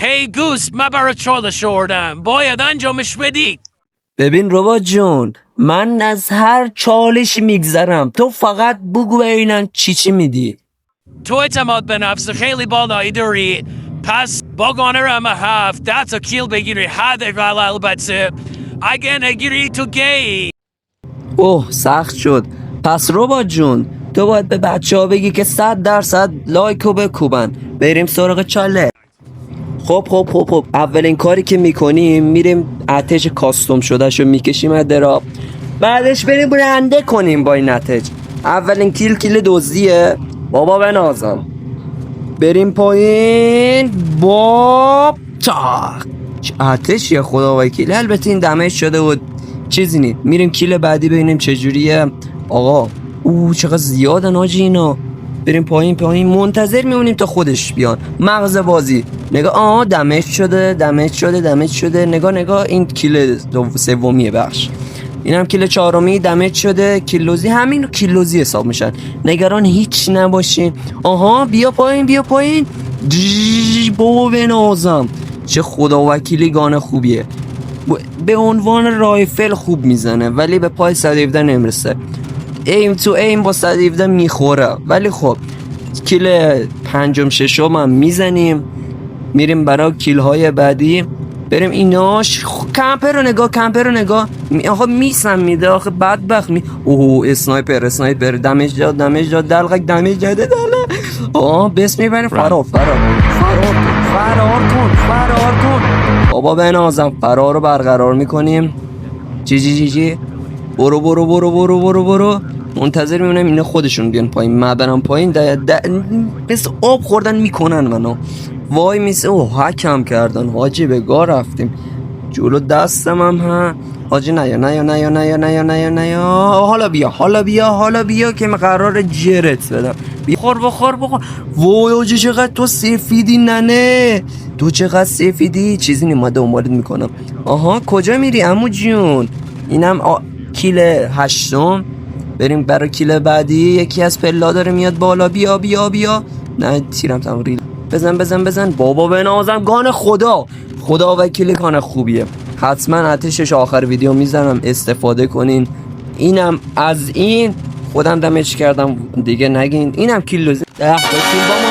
هی گوست من برای چالش آوردم، باید انجامش بدی. ببین ربات جون، من از هر چالش میگذرم، تو فقط بگو ببینم چی میدی. تو اعتماد به نفس خیلی بالایی داری، پس با گانرم 7 تا کیل بگیری حداقل. البته اگه نگیری تو گی. اوه سخت شد. پس ربات جون تو باید به بچه ها بگی که 100% لایکو بکوبن. بریم سراغ چاله. خب اولین کاری که میکنیم میریم اتش کاستوم شده شو میکشیم از دراب، بعدش بریم برنده کنیم با این اتش. اولین کیل دزدیه بابا بنازم. بریم پایین باب تاق اتش خدا وکیل. البته این دمج شده و چیزی نید. میریم کیل بعدی ببینیم چجوریه. آقا چقدر زیادن آجی اینا. بریم پایین منتظر میمونیم تا خودش بیان. مغز بازی نگاه. دمج شده. نگاه این کیل سومیه بخش. اینم کیل چهارمی دمج شده. کیلوزی همین کیلوزی حساب میشن، نگران هیچ نباشین. بیا پایین بابا بنازم. چه خدا وکیلی گانه خوبیه. به عنوان رایفل خوب میزنه ولی به پای 117 نمیرسه. ایم تو ایم با 117 میخوره. ولی خب کیل پنجم ششم هم میزنیم. میریم برای کیل های بعدی. بریم ایناش. کمپر رو نگاه. آخه میسم میده آخه بدبخت اسنایپر دمج داد دلغک دمج داده بس میبریم. فرار کن بابا بنازم. فرار رو برقرار میکنیم. جی برو منتظر میمونم اینا خودشون بیان پایین. من برم پایین مثل آب خوردن میکنن منو. وای میسه حکم کردن حاجی. به گاه رفتیم جلو دستم هم حاجی. نیا حالا بیا که من قرار جرت بدم. بخور. وای حاجی چقدر تو سفیدی. نه تو چقدر سفیدی. چیزی نیمه دنبالت میکنم. کجا میری عمو جون؟ اینم کیل هشتم. بریم برای کیل بعدی. یکی از پلا داره میاد بالا. بیا نه تیرم تمام. بزن بابا بنازم. گان خدا وکیلی گان خوبیه. حتما اتشش آخر ویدیو میزنم استفاده کنین. اینم از این. خودم دمج کردم دیگه نگین. اینم کیل 10 تا کیل با